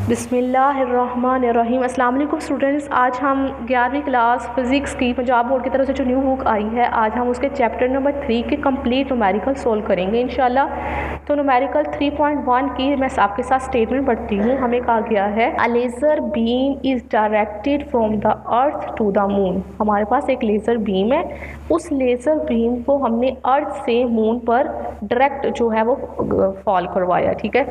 बिस्मिल्लाहिर्रहमानिर्रहीम। अस्सलाम वालेकुम स्टूडेंट्स, आज हम 11वीं क्लास फ़िज़िक्स की पंजाब बोर्ड की तरफ से जो न्यू बुक आई है, आज हम उसके चैप्टर नंबर 3 के कंप्लीट न्यूमेरिकल सोल्व करेंगे इंशाल्लाह। तो न्यूमेरिकल 3.1 की मैं आपके साथ स्टेटमेंट पढ़ती हूँ। हमें कहा गया है a laser beam is directed from the earth to the moon. हमारे पास एक लेज़र बीम है, उस लेज़र बीम को हमने अर्थ से मून पर डायरेक्ट जो है वो फॉल करवाया। ठीक है,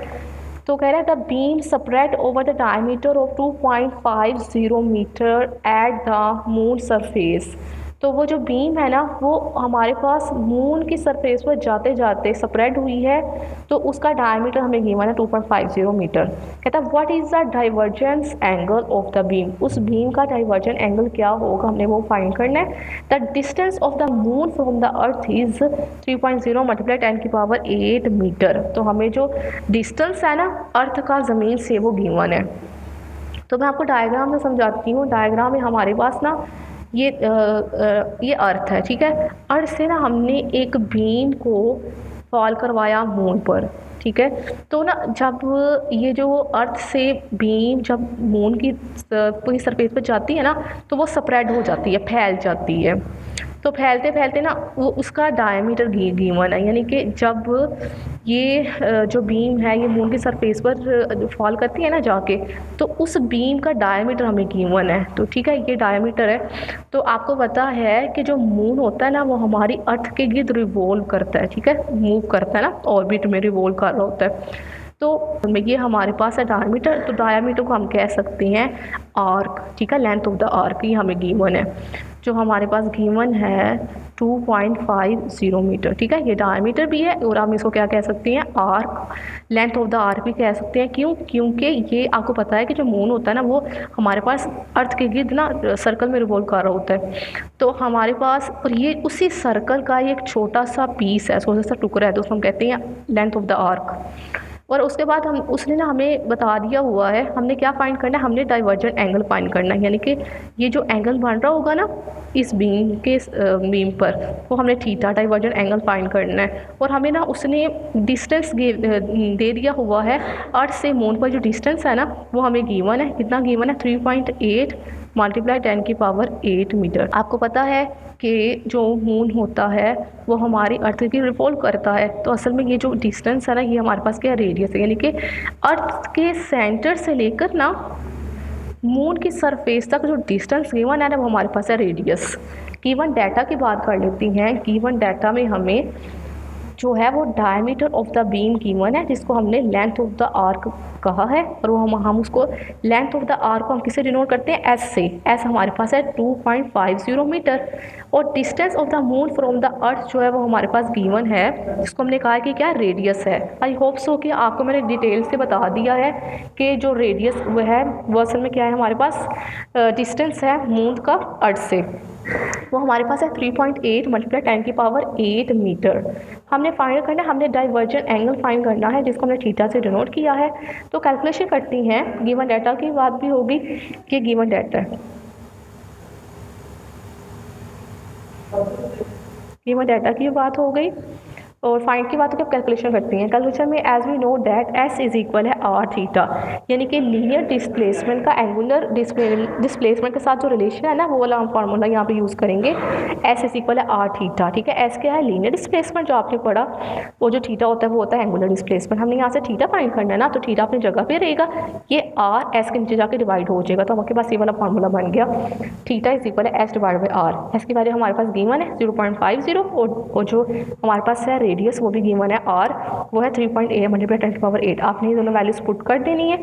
तो कह रहा है the beam spread over the diameter of 2.50 metre at the moon surface. तो वो जो बीम है ना, वो हमारे पास मून की सरफेस पर जाते जाते स्प्रेड हुई है, तो उसका डायमीटर हमें गिवन है 2.50 मीटर। कहता है what is the divergence angle of the beam. उस बीम का डाइवर्जेंट एंगल क्या होगा, हमने वो फाइंड करना है। The distance of the moon from the earth is 3.0 multiply 10⁸ metre. तो हमें जो डिस्टेंस है ना अर्थ का ज़मीन से, वो गिवन है। तो मैं आपको डायग्राम में समझाती हूँ। डायग्राम में हमारे पास ना ये अर्थ है। ठीक है, अर्थ से ना हमने एक बीम को फॉल करवाया मून पर। ठीक है, तो ना जब ये जो अर्थ से बीम जब मून की पूरी सरफेस पर जाती है ना, तो वो स्प्रेड हो जाती है, फैल जाती है। तो फैलते फैलते ना वो उसका डायमीटर गिवन है, यानी कि जब ये जो बीम है ये मून की सरफेस पर फॉल करती है ना जाके, तो उस बीम का डायमीटर हमें गिवन है। तो ठीक है, ये डायमीटर है। तो आपको पता है कि जो मून होता है ना, वो हमारी अर्थ के गिर्द रिवॉल्व करता है। ठीक है, मूव करता है ना, ऑर्बिट में रिवॉल्व कर रहा होता है। तो ये हमारे पास है डायमीटर। तो डायमीटर को हम कह सकते हैं आर्क। ठीक है, लेंथ ऑफ द आर्क ये हमें गिवन है, जो हमारे पास गिवन है 2.50 मीटर। ठीक है, ये डायमीटर भी है और हम इसको क्या कह सकते हैं, arc, length of the arc भी कह सकते हैं। क्यों? क्योंकि ये आपको पता है कि जो मून होता है ना, वो हमारे पास अर्थ के गिर्द ना सर्कल में रिवॉल्व कर रहा होता है। तो हमारे पास और ये उसी सर्कल का एक छोटा सा पीस है, छोटा सा टुकड़ा है, तो उसको हम कहते हैं लेंथ ऑफ द आर्क। और उसके बाद हम उसने ना हमें बता दिया हुआ है, हमने क्या फाइंड करना है, हमने डाइवर्जेंट एंगल फाइंड करना है। यानी कि ये जो एंगल बन रहा होगा ना इस बीम पर, वो हमने थीटा डाइवर्जेंट एंगल फाइंड करना है। और हमें ना उसने डिस्टेंस दे दिया हुआ है, अर्थ से मून पर जो डिस्टेंस है ना, वो हमें गिवन है। कितना गिवन है? 3.8 मल्टीप्लाई 10⁸ मीटर। आपको पता है कि जो मून होता है वो हमारी अर्थ की रिवॉल्व करता है। तो असल में ये जो डिस्टेंस है ना, ये हमारे पास क्या रेडियस है, यानी कि अर्थ के सेंटर से लेकर ना मून की सरफेस तक जो डिस्टेंस गिवन है ना, वो हमारे पास है रेडियस। गिवन डाटा की बात कर लेती हैं। गिवन डाटा में हमें जो है वो diameter of the beam given है, जिसको हमने लेंथ ऑफ द आर्क कहा है। और वो हम उसको लेंथ ऑफ द आर्क को हम किससे डिनोट करते हैं? एस से। एस हमारे पास है 2.50 मीटर। और distance of the moon from the अर्थ जो है वो हमारे पास गिवन है, जिसको हमने कहा है कि क्या रेडियस है। आई होप सो कि आपको मैंने डिटेल से बता दिया है कि जो रेडियस वो है वो असल में क्या है, हमारे पास डिस्टेंस है मून का अर्थ से, वो हमारे पास है 3.8 मल्टीप्लाई 10⁸ मीटर। हमने फाइंड करना है, हमने डाइवर्जेंट एंगल फाइंड करना है, जिसको हमने थीटा से डिनोट किया है। तो कैलकुलेशन करती हैं। गिवन डाटा की बात भी होगी कि गिवन डाटा है, गिवन डाटा की बात हो गई और फाइंड की बात हो, कैलकुलेशन करती हैं। कैलकुलेशन में as we know that S is equal है आर थीटा, यानी कि लीनियर डिस्प्लेसमेंट का एंगुलर डिस्प्लेसमेंट के साथ जो रिलेशन है ना, वो वाला हम फार्मूला यहाँ पे यूज़ करेंगे। एस इज इक्वल है आर थीटा। ठीक है, एस क्या है? लीनियर डिस्प्लेसमेंट जो आपने पढ़ा। वो जो थीटा होता है वो होता है एंगुलर डिस्प्लेसमेंट। हमने यहाँ से थीटा फाइंड करना है ना, तो थीटा अपनी जगह पे रहेगा, ये आर एस के नीचे जाके डिवाइड हो जाएगा। तो आपके पास ये वाला फार्मूला बन गया, थीटा इज इक्वल है S divide by R. S की वैल्यू हमारे पास गिवन है 0.50 और जो हमारे पास है रेडियस वो भी गिवन है आर, वो है 3.8 मल्टीप्लाई 10⁸। आपने ये दोनों वैल्यूज पुट कर देनी है।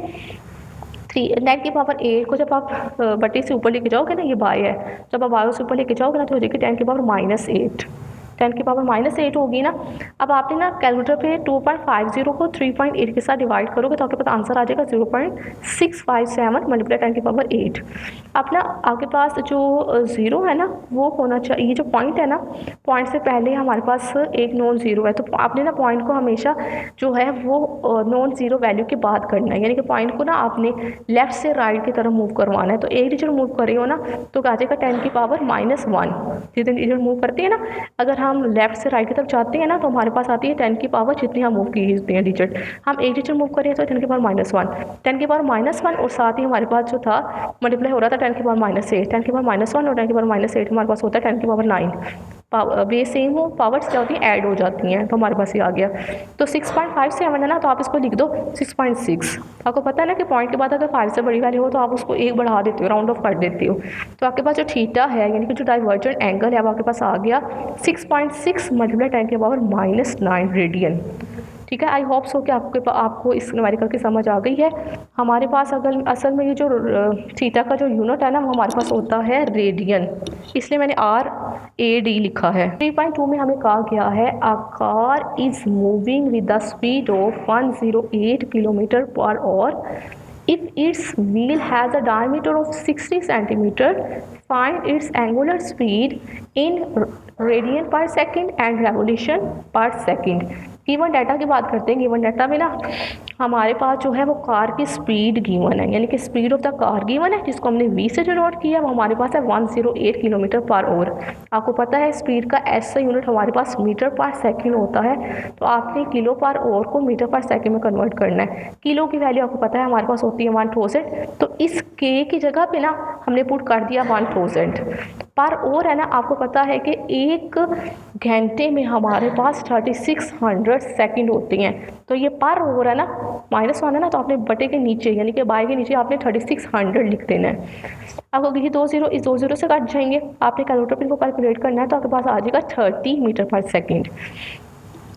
10⁸ को जब आप बटे से ऊपर लेके जाओगे ना, ये बाय है, जब आप बाय से ऊपर लेके जाओगे ना, तो हो जाएगी 10⁻⁻8। 10⁻⁸ होगी ना। अब आपने ना कैलकुलेटर पे 2.50 को 3.8 के साथ डिवाइड करोगे तो आपके पास आंसर आ जाएगा 0.657 मल्टीप्लाई 10⁸। अब ना आपके पास जो ज़ीरो है ना, वो होना चाहिए, ये जो पॉइंट है ना, पॉइंट से पहले हमारे पास एक नॉन ज़ीरो है। तो आपने ना पॉइंट को हमेशा जो है वो नॉन ज़ीरो वैल्यू के बाद करना है, यानी कि पॉइंट को ना आपने लेफ्ट से राइट की तरफ मूव करवाना है। तो एक डिजिट मूव कर रही हो ना, तो आ जाएगा 10⁻⁻1। जितने डिजिट मूव करती है ना, अगर हम लेफ्ट से राइट की तरफ जाते हैं ना तो हमारे पास आती है 10 की पावर जितनी हम मूव कीते हैं डिजिट। हम एक डिजिट मूव करें तो 10 की पावर -1, 10 की पावर -1 और साथ ही हमारे पास जो था मल्टीप्लाई हो रहा था 10 की पावर -8, 10 की पावर -1 और 10 की पावर -8 हमारे पास होता है 10 की पावर 9। बेस सेम हो, पावर्स क्या होती हैं, ऐड हो जाती हैं, तो हमारे पास ये आ गया। तो 6.57 है ना, तो आप इसको लिख दो 6.6। आपको पता है ना कि पॉइंट के बाद अगर 5 से बड़ी वैल्यू हो तो आप उसको 1 बढ़ा देते हो, राउंड ऑफ कर देते हो। तो आपके पास जो थीटा है यानी कि जो डाइवर्जेंट एंगल है वो आपके पास आ गया 6.6 मल्टीप्लाई 10 की पावर -9 रेडियन। ठीक है, आई होप सो कि आपको इस न्यूमेरिकल की समझ आ गई है। हमारे पास अगर असल में ये जो थीटा का जो यूनिट है ना वो हमारे पास होता है रेडियन, इसलिए मैंने RAD लिखा है। 3.2 में हमें कहा गया है a car is moving with the speed of 108 kilometre per hour if its wheel has a diameter of 60 centimeter, find its angular speed in radian per second and revolution per second। Given data की बात करते हैं। Given data में ना हमारे पास जो है वो कार की स्पीड गिवन है, यानी कि speed of the car given है जिसको हमने v से डिनोट किया, वो हमारे पास है 108 किलोमीटर पर आवर। आपको पता है स्पीड का ऐसा यूनिट हमारे पास मीटर पर सेकंड होता है, तो आपने किलो पर आवर को मीटर पर सेकंड में कन्वर्ट करना है। किलो की वैल्यू आपको पता है हमारे पास होती है 1000, तो इस k की जगह पे ना हमने पुट कर दिया 1000 पर आवर है ना। आपको पता है कि एक घंटे में हमारे पास 3600 सेकंड होते हैं, तो ये पर आवर है ना, -1 है ना, तो आपने बटे के नीचे यानी कि बाय के नीचे आपने 3600 लिख देना है। आपको ये 2 0 इस 2 0 से कट जाएंगे, आपने कैलकुलेटर पे इनको कैलकुलेट करना है, तो आपके पास आ जाएगा 30 मीटर पर सेकेंड।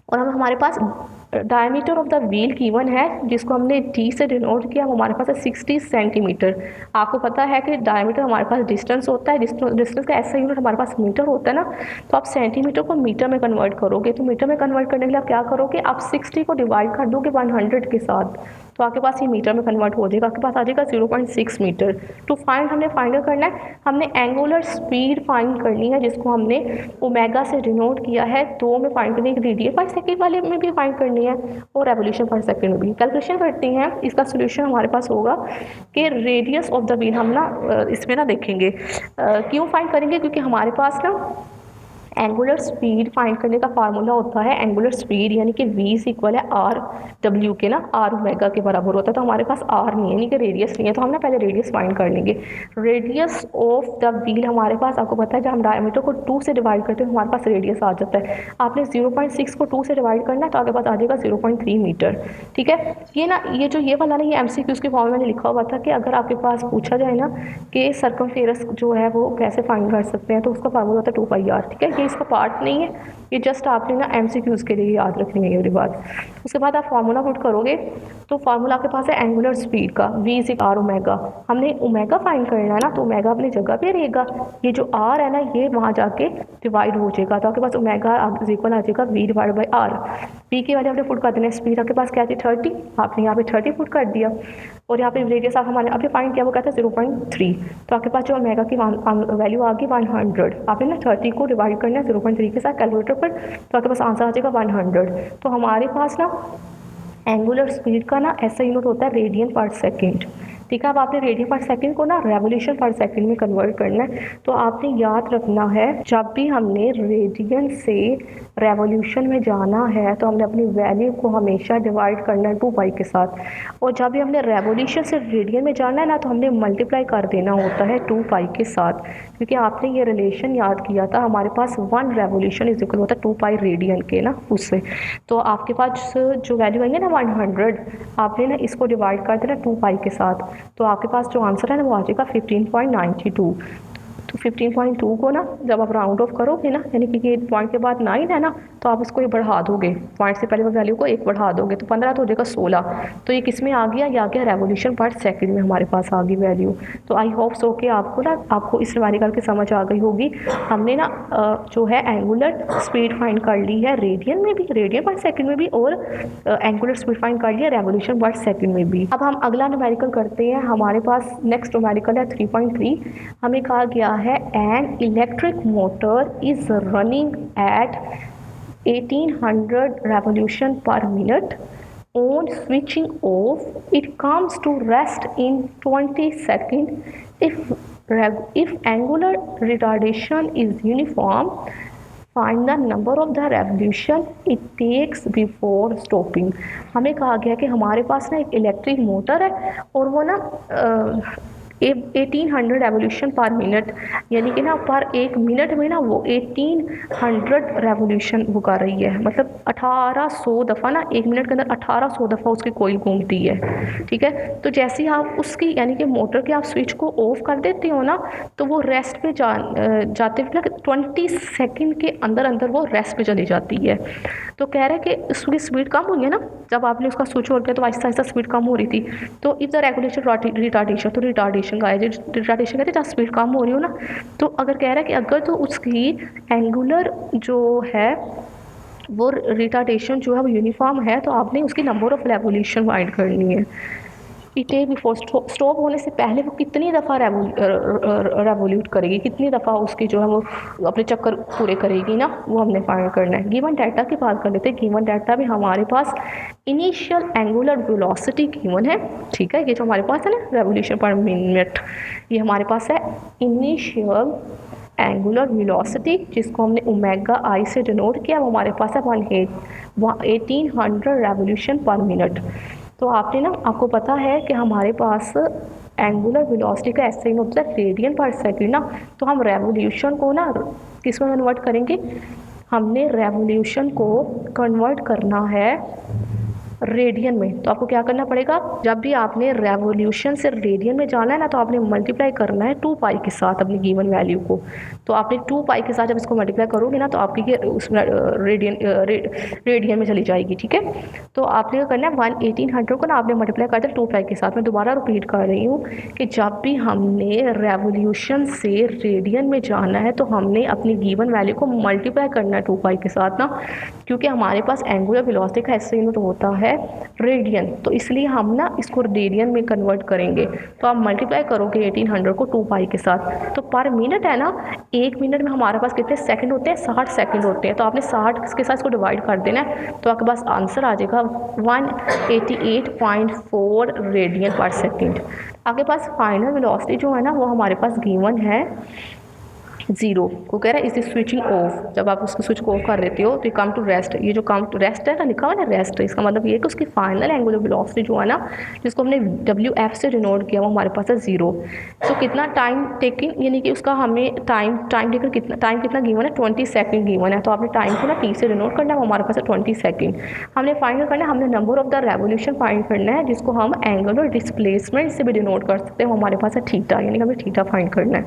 और अब हमारे पास diameter of the wheel given है जिसको हमने d से डिनोट किया, वो हमारे पास है 60 सेंटीमीटर। आपको पता है कि डायमीटर हमारे पास डिस्टेंस होता है, डिस्टेंस का ऐसा यूनिट हमारे पास मीटर होता है ना, तो आप सेंटीमीटर को मीटर में कन्वर्ट करोगे। तो मीटर में कन्वर्ट करने के लिए आप क्या करोगे, आप 60 को डिवाइड कर दोगे 100 के साथ, तो आपके पास ये मीटर में कन्वर्ट हो जाएगा, आपके पास आ जाएगा 0.6 मीटर। टू फाइंड हमने फाइंड करना है, हमने एंगुलर स्पीड फाइंड करनी है जिसको हमने ओमेगा से डिनोट किया है। 2 में फाइंड करनी है, रेडियन पर सेकेंड वाले में भी फाइंड करनी है और रेवोल्यूशन पर सेकेंड में भी। कैलकुलेशन करते हैं, इसका सोल्यूशन हमारे पास होगा कि रेडियस ऑफ द व्हील हम ना इसमें ना देखेंगे। क्यों फाइंड करेंगे, क्योंकि हमारे पास ना एंगुलर स्पीड फाइंड करने का फार्मूला होता है एंगुलर स्पीड यानी कि v इक्वल है RW के ना, R ओमेगा के बराबर होता है। तो हमारे पास R नहीं है यानी कि रेडियस नहीं है, तो हम ना पहले रेडियस फाइंड कर लेंगे। रेडियस ऑफ द व्हील हमारे पास, आपको पता है जब हम डायमीटर को 2 से डिवाइड करते हैं हमारे पास रेडियस आ जाता है। आपने 0.6 को 2 से डिवाइड करना है तो आपके पास आ जाएगा 0.3 मीटर। ठीक है, ये ना ये वाला ना ये MCQs के फॉर्म में मैंने लिखा हुआ था कि अगर आपके पास पूछा जाए ना कि सर्कमफेरेंस जो है वो कैसे फाइंड कर सकते हैं, तो उसका फार्मूला होता है 2πr। ठीक है, इसका पार्ट नहीं है, ये जस्ट आपने ना MCQs के लिए याद रखनी है ये बात। उसके बाद आप फार्मूला पुट करोगे तो फार्मूला आपके पास है एंगुलर स्पीड का v R ओमेगा। हमने ओमेगा फाइंड करना है ना, तो ओमेगा अपनी जगह पे रहेगा, ये जो R है ना ये वहाँ जाके डिवाइड हो जाएगा, तो आपके पास ओमेगा इक्वल आ जाएगा v divide by R। v की वैल्यू आपने पुट कर देना है, स्पीड आपके पास क्या थी 30, आपने यहाँ पे 30 पुट कर दिया और यहाँ पे रेडियस आप हमारे आपने फाइंड किया वो कहता है 0.3, तो आपके पास जो ओमेगा की वैल्यू आ गई 100। आपने ना 30 को डिवाइड करना है 0.3 के साथ कैलकुलेटर पर, तो आपके पास आंसर आ जाएगा 100। तो हमारे पास ना एंगुलर स्पीड का ना ऐसा यूनिट होता है रेडियन पर सेकेंड। ठीक है, अब आपने रेडियन पर सेकंड को ना रेवोल्यूशन पर सेकंड में कन्वर्ट करना है, तो आपने याद रखना है जब भी हमने रेडियन से रेवोल्यूशन में जाना है तो हमने अपनी वैल्यू को हमेशा डिवाइड करना है 2π के साथ, और जब भी हमने रेवोल्यूशन से रेडियन में जाना है ना तो हमने मल्टीप्लाई कर देना होता है 2π के साथ, क्योंकि आपने ये रिलेशन याद किया था हमारे पास 1 रेवोल्यूशन इज इक्वल होता है 2π रेडियन के ना उससे। तो आपके पास जो वैल्यू आएंगे ना 100, आपने ना इसको डिवाइड कर देना 2π के साथ, तो आपके पास जो आंसर है ना वो आ जाएगा 15.92। तो 15.2 को ना जब आप राउंड ऑफ करोगे ना, यानी कि ये पॉइंट के बाद 9 है ना, तो आप उसको ये बढ़ा दोगे, पॉइंट से पहले वैल्यू को 1 बढ़ा दोगे तो 15 तो हो जाएगा 16। तो ये किस में आ गया, ये आ गया रेवोल्यूशन पर सेकंड में हमारे पास आ गई वैल्यू। तो आई होप सो कि आपको इस न्यूमेरिकल की समझ आ गई होगी। हमने ना जो है एंगुलर स्पीड फाइंड कर ली है रेडियन में भी, रेडियन पर सेकंड में भी, और एंगुलर स्पीड फाइंड कर लिया रेवोल्यूशन पर सेकंड में भी। अब हम अगला न्यूमेरिकल करते हैं। हमारे पास नेक्स्ट न्यूमेरिकल है 3.3। हमें कहा गया है an electric motor is running at 1800 revolution per minute. On switching off it comes to rest in 20 seconds if angular retardation is uniform. Find the number of the revolution it takes before stopping. हमें कहा गया कि हमारे पास ना एक electric motor है और वो ना 1800 रेवोल्यूशन पर मिनट, यानी कि ना पर एक मिनट में ना वो 1800 रेवोल्यूशन वो कर रही है, मतलब 1800 दफ़ा ना एक मिनट के अंदर 1800 दफ़ा उसकी कोईल घूमती है। ठीक है, तो जैसे ही आप उसकी यानी कि मोटर के आप स्विच को ऑफ कर देते हो ना, तो वो रेस्ट पे जाते हुए 20 सेकंड के अंदर अंदर वो रेस्ट पे चली जाती है। तो कह रहे हैं कि उसकी स्पीड कम हुई है ना, जब आपने उसका स्विच ऑन किया तो आहिस्ता आहिस्ता स्पीड कम हो रही थी। तो इफ़ द रेगुलेशन रिटार्डेशन, तो रिटार्डेशन का है, रिटार्डेशन कहते हैं जब स्पीड कम हो रही हो ना, तो अगर कह रहा है कि अगर तो उसकी एंगुलर जो है वो रिटार्डेशन जो है वो यूनिफॉर्म है, तो आपने उसकी नंबर ऑफ रेवोल्यूशन फाइंड करनी है। इटे बिफोर स्टॉप होने से पहले वो कितनी दफ़ा रेवोल्यूट करेगी, कितनी दफ़ा उसकी जो है वो अपने चक्कर पूरे करेगी ना, वो हमने फाइंड करना है। गिवन डाटा की बात कर लेते हैं। गिवन डाटा में हमारे पास इनिशियल एंगुलर वेलोसिटी गिवन है। ठीक है, ये जो हमारे पास है ना रेवोल्यूशन पर मिनट, ये हमारे पास है इनिशियल एंगुलर वेलोसिटी, जिसको हमने ओमेगा आई से डिनोट किया। वो हमारे पास है 1800 रेवोल्यूशन पर मिनट। तो आपने ना, आपको पता है कि हमारे पास एंगुलर वेलोसिटी का ऐसे ही होता है रेडियन पर सेकंड ना, तो हम रेवोल्यूशन को ना किस में कन्वर्ट करेंगे, हमने रेवोल्यूशन को कन्वर्ट करना है रेडियन में। तो आपको क्या करना पड़ेगा, जब भी आपने रेवोल्यूशन से रेडियन में जाना है ना, तो आपने मल्टीप्लाई करना है 2 पाई के साथ अपनी गिवन वैल्यू को। तो आपने 2 पाई के साथ जब इसको मल्टीप्लाई करोगे ना, तो आपकी ये उसमें रेडियन में चली जाएगी। ठीक है, तो आपने क्या करना है 1800 को ना आपने मल्टीप्लाई कर दिया 2 पाई के साथ। मैं दोबारा रिपीट कर रही हूँ कि जब भी हमने रेवोल्यूशन से रेडियन में जाना है, तो हमने अपनी गिवन वैल्यू को मल्टीप्लाई करना है 2 पाई के साथ ना, क्योंकि हमारे पास एंगुलर वेलोसिटी का ऐसे यूनिट होता है रेडियन, तो इसलिए हम ना इसको रेडियन में कन्वर्ट करेंगे। तो आप मल्टीप्लाई करोगे 1800 को 2 पाई के साथ, तो पर मिनट है ना, एक मिनट में हमारे पास कितने सेकंड होते हैं, 60 सेकंड होते हैं। तो आपने 60 के साथ इसको डिवाइड कर देना है, तो आपके पास आंसर आ जाएगा 188.4 रेडियन पर सेकंड। आपके पास फाइनल वेलोसिटी जो है ना, वो हमारे पास गिवन है 0 को कह रहा है इज स्विचिंग ऑफ। जब आप उसको स्विच को ऑफ कर देते हो तो ये कम टू रेस्ट, ये जो कम टू रेस्ट है ना लिखा हुआ ना रेस्ट, इसका मतलब ये है कि उसकी फाइनल एंगुलर वेलोसिटी जो है ना, जिसको हमने WF से डिनोट किया, वो हमारे पास है 0। तो कितना टाइम टेकिंग, यानी कि उसका हमें टाइम टेकन कितना गिवन है, 20 सेकंड गिवन है। तो आपने टाइम को ना T से डिनोट करना है, वो हमारे पास है 20 सेकंड। हमने फाइंड करना है, हमने number of the revolution find करना है, जिसको हम एंगुलर डिस्प्लेसमेंट से भी डिनोट कर सकते हैं, वो हमारे पास है थीटा, यानी कि हमें थीटा फाइंड करना है।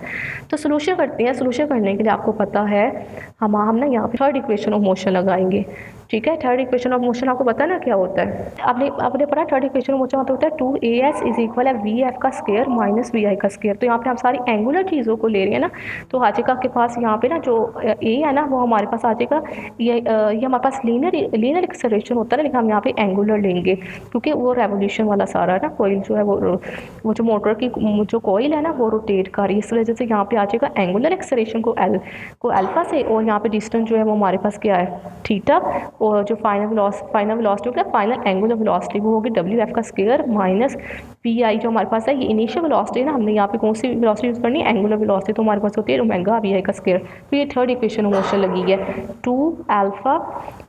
तो सोल्यूशन करते हैं। सोल्यूशन करने के लिए आपको पता है हम ना यहाँ पे थर्ड इक्वेशन ऑफ मोशन लगाएंगे। ठीक है, थर्ड इक्वेशन ऑफ मोशन आपको पता है ना क्या होता है, आपने पढ़ा थर्ड इक्वेशन ऑफ मोशन होता है 2AS इज इक्वल है VF का स्क्वायर माइनस VI का स्क्वायर। तो यहाँ पे हम सारी एंगुलर चीज़ों को ले रहे हैं ना, तो आ जाएगा आपके पास यहाँ पे ना जो A है ना, वो हमारे पास आ जाएगा, ये हमारे पास लीनियर एक्सेलरेशन होता है ना, लेकिन हम यहाँ पे एंगुलर लेंगे क्योंकि वो रेवोल्यूशन वाला सारा है ना, कोईल जो है वो जो मोटर की जो कोईल है ना, वो रोटेट कर रही है, इस वजह से यहाँ पे आ जाएगा एंगुलर एक्सेलरेशन को अल्फा से, और यहाँ पे डिस्टेंस जो है वो हमारे पास क्या है थीटा, और जो फाइनल वेलोसिटी होगा, फाइनल एंगुलर वेलोसिटी वो होगी WF का स्क्वायर माइनस PI जो हमारे पास है। ये इनिशियल वेलोसिटी है ना, हमने यहाँ पे कौन सी वेलोसिटी यूज़ करनी है, एंगुलर वेलोसिटी, तो हमारे पास होती है ओमेगा VI का स्क्वायर। तो ये थर्ड इक्वेशन ऑफ मोशन लगी है, 2 अल्फा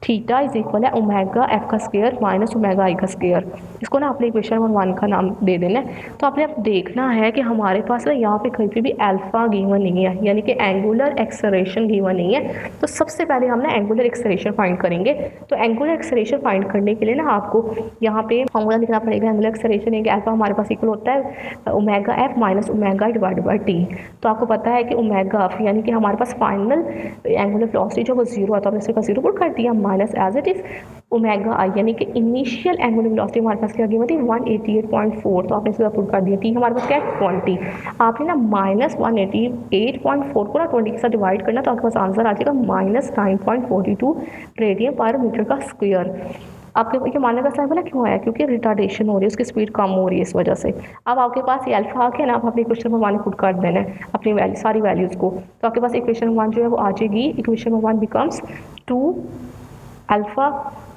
थीटा इज इक्वल है ओमेगा F का स्क्वायर माइनस ओमेगा I का स्क्वायर। इसको ना अपने इक्वेशन नंबर 1 का नाम दे देना है। तो आपने अब देखना है कि हमारे पास ना यहाँ पे कहीं पे भी अल्फा गिवन नहीं है, यानी कि एंगुलर एक्सेलरेशन गिवन नहीं है। तो सबसे पहले हम ना एंगुलर एक्सेलरेशन फाइंड करेंगे। तो एंगुलर एक्सेलरेशन फाइंड करने के लिए ना आपको यहाँ पे फॉर्मूला लिखना पड़ेगा। एंगुलर एक्सेलरेशन है कि अल्फा हमारे पास इक्वल होता है omega F minus omega divide by T। तो आपको पता है कि ओमेगा F यानी कि हमारे पास फाइनल एंगुलर वेलोसिटी जो वो 0 आता है, हमने इसका 0 पुट कर दिया, minus as it is omega I यानी कि इनिशियल एंगुलर वेलोसिटी हमारे पास क्या गिवन थी 188.4, तो आपने इसका पुट कर दिया। T हमारे पास क्या है 20, आपने ना माइनस 188.4 को ना 20 के साथ डिवाइड करना, तो आपके पास आंसर आ जाएगा माइनस 9.42 रेडियन पर मीटर का स्क्वायर। आपके ये मानने का सही बोला क्यों आया, क्योंकि रिटार्डेशन हो रही है, उसकी स्पीड कम हो रही है इस वजह से। अब आपके पास ये अल्फा आ गया ना, आप अपने इक्वेशन नंबर 1 पुट कर देना है अपनी वैल्यू सारी वैल्यूज़ को। तो आपके पास इक्वेशन 1 जो है वो आ जाएगी, equation number 1 becomes 2 alpha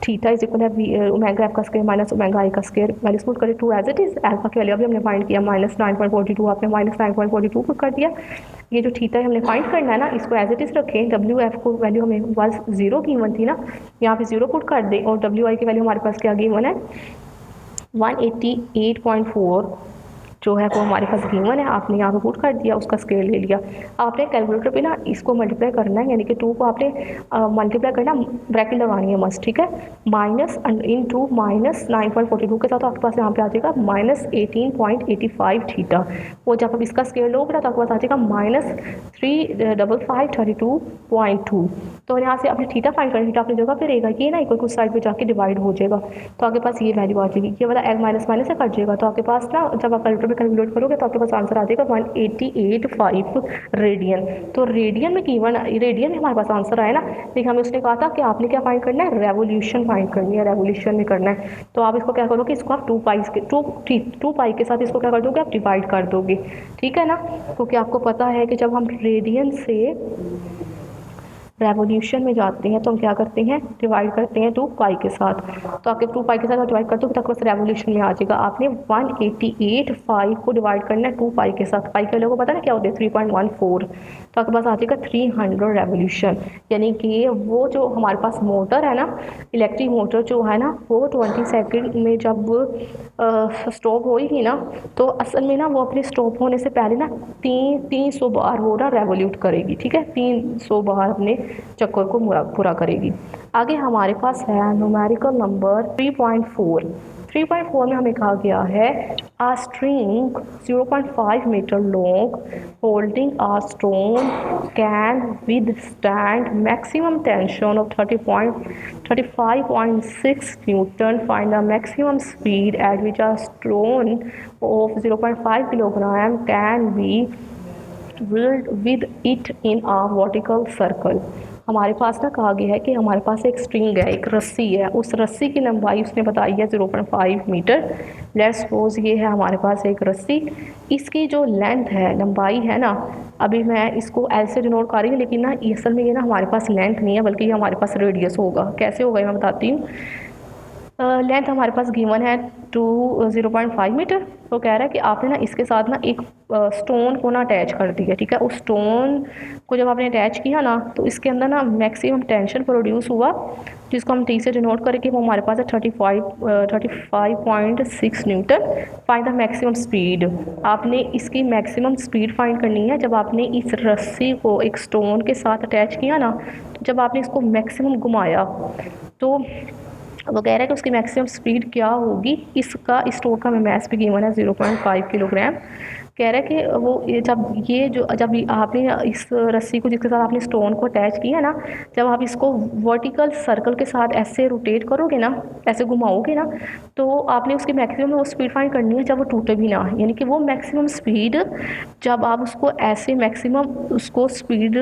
theta is equal है ओमेगा एफ का स्क्वायर माइनस ओमेगा आई का स्क्वायर। वैल्यूज पुट करें to as it is. Alpha की वैल्यू अभी हमने फाइंड किया -9.42, आपने -9.42 पुट कर दिया। ये जो थीटा है हमने फाइंड करना है ना, इसको एज इट इज रखें। डब्ल्यू एफ को वैल्यू हमें बस 0 गिवन थी ना, यहाँ पे 0 पुट कर दें और डब्ल्यू आई की वैल्यू हमारे पास क्या गिवन है 188.4 जो है वो हमारे पास गिवन है। आपने यहाँ पे पुट कर दिया, उसका स्केल ले लिया। आपने कैलकुलेटर पे ना इसको मल्टीप्लाई करना है, यानी कि 2 को आपने मल्टीप्लाई करना, ब्रैकेट लगानी है मस्त, ठीक है। माइनस इनटू -9.42 के साथ आपके पास यहाँ पे आ जाएगा -18.85 थीटा। वो जब आप इसका स्केल लोगे ना तो आपके पास आ जाएगा -35532.2। तो यहाँ से आपने थीटा फाइंड करना, थीटा अपनी जगह पे रहेगा, ये ना इक्वल कुछ साइड पे जाके डिवाइड हो जाएगा, तो आपके पास ये वैल्यू आ जाएगी। ये वाला एग माइनस माइनस से कट जाएगा, तो आपके पास ना जब आप कैलकुलेटर पे कैलकुलेट करोगे तो आपके पास आंसर आ जाएगा 188.5 रेडियन। तो रेडियन में रेडियन में हमारे पास आंसर आया ना। देखिए हमें उसने कहा था कि आपने क्या फाइंड करना है, रेवोल्यूशन फाइंड करनी है, रेवोल्यूशन में करना है। तो आप इसको क्या करोगे, इसको आप 2 पाई के साथ इसको क्या कर दोगे, आप डिवाइड कर दोगे, ठीक है ना। क्योंकि आपको पता है कि जब हम रेडियन से रेवोल्यूशन में जाते हैं तो हम क्या करते हैं, डिवाइड करते हैं 2 पाई के साथ। तो आपके 2 पाई के साथ डिवाइड करते हो तो बस रेवोल्यूशन में आ जाएगा। आपने 188.5 को डिवाइड करना है 2 पाई के साथ। पाई के लोगों को पता है क्या होते हैं 3.14, तो आपके पास आ जाएगा 300 रेवोल्यूशन। यानी कि वो जो हमारे पास मोटर है ना, इलेक्ट्रिक मोटर जो है ना, वो 20 सेकेंड में जब स्टॉप होएगी ना, तो असल में ना वो अपने स्टॉप होने से पहले ना 300 बार वो ना रेवोल्यूट करेगी, ठीक है। 300 बार अपने चक्कर को पूरा करेगी। आगे हमारे पास है न्यूमेरिकल नंबर 3.4। 3.4 में हमें कहा गया है a string 0.5 metre long holding a stone can withstand maximum tension of 35.6 Newton. Find the maximum speed at which a stone of 0.5 kilogram can be whirled with it in a vertical circle. हमारे पास ना कहा गया है कि हमारे पास एक string है, एक रस्सी है, उस रस्सी की लंबाई उसने बताई है 0.5 मीटर। लेट्स सपोज ये है हमारे पास एक रस्सी, इसकी जो लेंथ है, लंबाई है ना, अभी मैं इसको एल से डिनोट कर रही हूँ, लेकिन ना असल में ये ना हमारे पास लेंथ नहीं है, बल्कि ये हमारे पास रेडियस होगा। कैसे होगा मैं बताती हूँ। लेंथ हमारे पास गिवन है 0.5 मीटर। तो कह रहा है कि आपने ना इसके साथ ना एक स्टोन को ना अटैच कर दिया, ठीक है। उस स्टोन को जब आपने अटैच किया ना तो इसके अंदर ना मैक्सिमम टेंशन प्रोड्यूस हुआ, जिसको हम टी से डिनोट करेंगे, वो हमारे पास है 35.6 Newton. Find the maximum speed. आपने इसकी मैक्सिमम स्पीड फाइंड करनी है जब आपने इस रस्सी को एक स्टोन के साथ अटैच किया ना, तो जब आपने इसको मैक्सिमम घुमाया तो वो कह रहा है कि उसकी मैक्सिमम स्पीड क्या होगी। इसका इस स्टोन का मैस भी गिवन है 0.5 किलोग्राम। कह रहा है कि वो जब आपने इस रस्सी को जिसके साथ आपने स्टोन को अटैच किया ना, जब आप इसको वर्टिकल सर्कल के साथ ऐसे रोटेट करोगे ना, ऐसे घुमाओगे ना, तो आपने उसकी मैक्सिमम वो स्पीड फाइंड करनी है जब वो टूटे भी ना। यानी कि वो मैक्सिमम स्पीड जब आप उसको ऐसे मैक्सिमम उसको स्पीड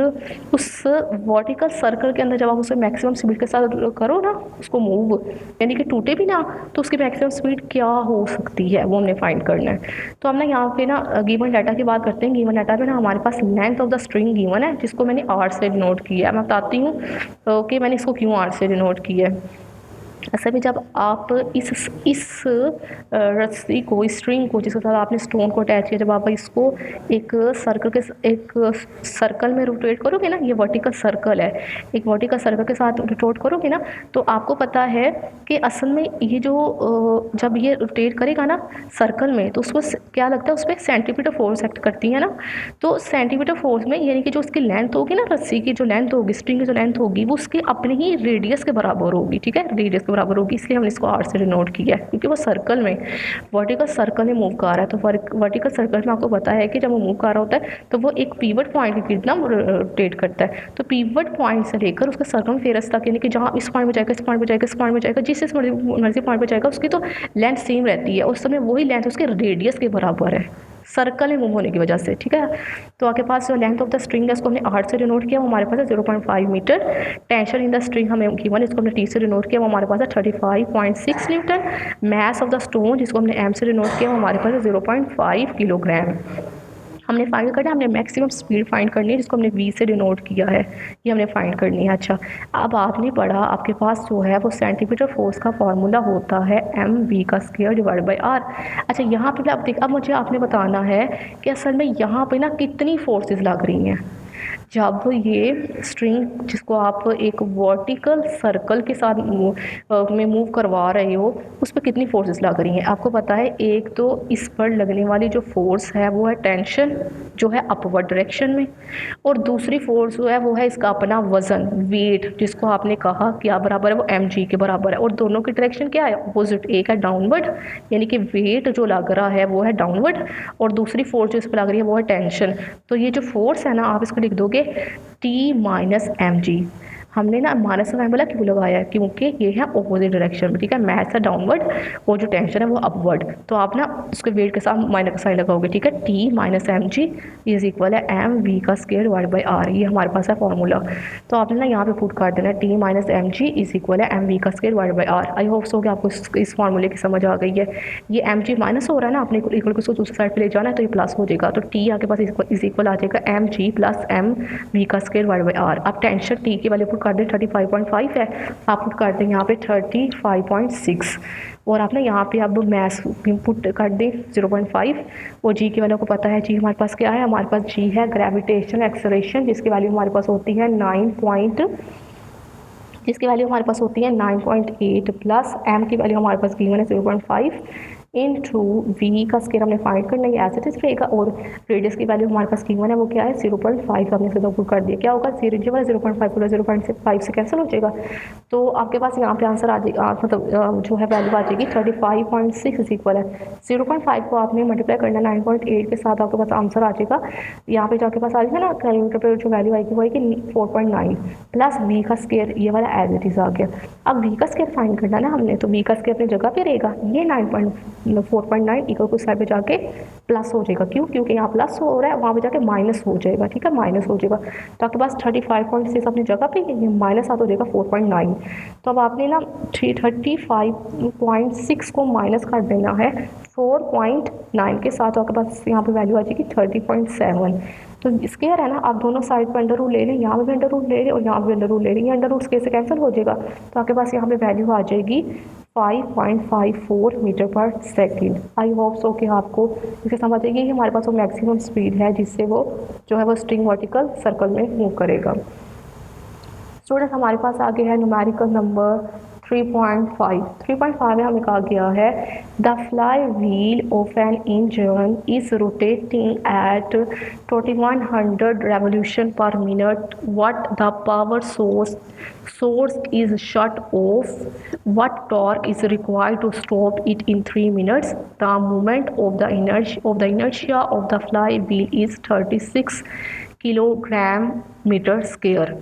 उस वर्टिकल सर्कल के अंदर जब आप उसे मैक्सिमम स्पीड के साथ करो ना, उसको मूव, यानी कि टूटे भी ना, तो उसकी मैक्सिमम स्पीड क्या हो सकती है वो हमने फाइंड करना है। तो हम ना यहाँ पे ना गिवन डाटा की बात करते हैं। गिवन डाटा में ना हमारे पास length of the string given है, जिसको मैंने आर से डिनोट किया है। मैं बताती हूँ कि मैंने इसको क्यों आर से डिनोट किया है। असल में जब आप इस रस्सी को, इस स्ट्रिंग को जिसके साथ आपने स्टोन को अटैच किया, जब आप इसको एक सर्कल में रोटेट करोगे ना, ये वर्टिकल सर्कल है, एक वर्टिकल सर्कल के साथ रोटेट करोगे ना, तो आपको पता है कि असल में ये जो जब ये रोटेट करेगा ना सर्कल में, तो उसको क्या लगता है, उस पर सेंटीमीटर फोर्स एक्ट करती है ना। तो सेंटीमीटर फोर्स में यानी कि जो उसकी लेंथ होगी ना, रस्सी की जो लेंथ होगी, स्ट्रिंग की जो लेंथ होगी, वो उसके अपने ही रेडियस के बराबर होगी, ठीक है, रेडियस के बराबर होगी। इसलिए हमने इसको आर से डिनोट किया है, क्योंकि वो सर्कल में, वर्टिकल सर्कल में मूव कर रहा है। तो वर्टिकल सर्कल में आपको पता है कि जब वो मूव कर रहा होता है तो वो एक पीवट पॉइंट के कितना रोटेट करता है। तो पीवट पॉइंट से लेकर उसका सर्कमफेरेंस तक, यानी कि जहाँ इस पॉइंट में जाएगा, इस पॉइंट में जाएगा, इस पॉइंट में जाएगा, जिस मर्जी पॉइंट में जाएगा, उसकी तो लेंथ सेम रहती है। उस समय वही लेंथ उसके रेडियस के बराबर है, सर्कल में मूव होने की वजह से, ठीक है। तो आपके पास जो लेंथ ऑफ द स्ट्रिंग है उसको हमने आर से डिनोट किया, वो हमारे पास है 0.5 metre. Tension in the string हमें गिवन, इसको हमने टी से डिनोट किया, वो हमारे पास है 35.6 Newton. Mass of the stone जिसको हमने एम से डिनोट किया, वो हमारे पास है 0.5 किलोग्राम। हमने फाइंड करना है, हमने मैक्सिमम स्पीड फाइंड करनी है जिसको हमने v से डिनोट किया है, ये हमने फाइंड करनी है। अच्छा, अब आपने पढ़ा, आपके पास जो है वो सेंटीमीटर फोर्स का फार्मूला होता है mv का स्क्वायर डिवाइड बाई r। अच्छा, यहाँ पे अब मुझे आपने बताना है कि असल में यहाँ पे ना कितनी फोर्सेस लग रही हैं। जब ये स्ट्रिंग जिसको आप एक वर्टिकल सर्कल के साथ में मूव करवा रहे हो, उस पर कितनी फोर्सेस लग रही हैं आपको पता है। एक तो इस पर लगने वाली जो फोर्स है वो है टेंशन, जो है अपवर्ड डायरेक्शन में, और दूसरी फोर्स जो है वो है इसका अपना वज़न, वेट, जिसको आपने कहा क्या बराबर है, वो mg के बराबर है। और दोनों की डायरेक्शन क्या है, अपोजिट। एक है डाउनवर्ड, यानी कि वेट जो लग रहा है वो है डाउनवर्ड, और दूसरी फोर्स जो इस पर लग रही है वो है टेंशन। तो ये जो फोर्स है ना, आप इसको लिख दोगे T माइनस mg। हमने ना माइनस का बोला क्यों लगाया है, क्योंकि ये है ऑपोजिट डायरेक्शन में, ठीक है। मैथ है डाउनवर्ड और जो टेंशन है वो अपवर्ड, तो आप ना उसके वेट के साथ माइनस का साइन लगाओगे, ठीक है। T minus mg is equal है mv का स्क्वायर डिवाइड बाई r, ये हमारे पास है फॉर्मूला। तो आपने ना यहाँ पे पुट कर देना T minus mg is equal है mv का square divide by r। I hope so कि आपको इस फार्मूले की समझ आ गई है। ये mg माइनस हो रहा है ना, आपने इक्वल को दूसरी साइड पे ले जाना है तो ये प्लस हो जाएगा, तो T आपके पास इज इक्वल आ जाएगा mg प्लस mv का स्क्वायर डिवाइड बाई r। अब टेंशन T की वैल्यू पुट कर दें 35.5 है, आप पुट कर दें यहाँ पे 35.6, और आपने यहाँ पे अब मैथ इनपुट कर दें 0.5, और जी की वैल्यू को पता है। जी हमारे पास क्या है, हमारे पास जी है ग्रेविटेशनल एक्सेलरेशन, जिसकी वैल्यू हमारे पास होती है 9.8 प्लस m की वैल्यू हमारे पास गिवन है 0.5 इनटू वी का स्क्वायर हमने फाइंड करना है, ऐसे इस रहेगा। और रेडियस की वैल्यू हमारे पास गिवन है वो क्या है 0.5, हमने सीधा पुट कर दिया। क्या होगा 0.5 पूरा 0.5 से कैंसिल हो जाएगा, तो आपके पास यहाँ पे आंसर आ जाएगा, मतलब जो है वैल्यू आ जाएगी 35.6 इज इक्वल है 0.5 को आपने मल्टीप्लाई करना 9.8 के साथ, आपके पास आंसर आ जाएगा। यहाँ पे जाके पास आ जाएगा ना, कैलकुलेटर पर जो वैल्यू आएगी वो आएगी 4.9 प्लस वी का स्क्वायर, ये वाला एज इट इज आ गया। अब वी का स्क्वायर फाइंड करना ना हमने, तो वी का स्क्वायर अपनी जगह पे रहेगा, ये 4.9 इक्वल को साइड पे जाके प्लस हो जाएगा। क्यों, क्योंकि यहाँ प्लस हो रहा है, वहाँ पे जाके माइनस हो जाएगा, ठीक है, माइनस हो जाएगा। तो आपके पास 35.6 अपनी जगह पे, ये माइनस आता हो जाएगा 4.9। तो अब आपने ना 35.6 को माइनस कर देना है 4.9 के साथ, तो आपके पास यहाँ पे वैल्यू आ जाएगी 30.7। तो स्क्वायर है ना, आप दोनों साइड पर अंडर रूट ले लें, यहाँ पे भी अंडर रूट ले लें और यहाँ पे अंडर रूट ले लें, ये अंडर रूट स्क्वायर से कैंसिल हो जाएगा, तो आपके पास यहाँ पे वैल्यू आ जाएगी 5.54 मीटर पर सेकेंड। आई होप सो कि आपको इसे समझ आएगी कि हमारे पास वो मैक्सिमम स्पीड है जिससे वो जो है वो स्ट्रिंग वर्टिकल सर्कल में मूव करेगा। स्टूडेंट्स, हमारे पास आगे है न्यूमेरिकल नंबर 3.5 में हमें कहा गया है the flywheel of an engine is rotating at 2100 revolution per minute, what the power source is shut off, what torque is required to stop it in 3 minutes, the moment of the inertia of the flywheel is 36 kilogram metre square.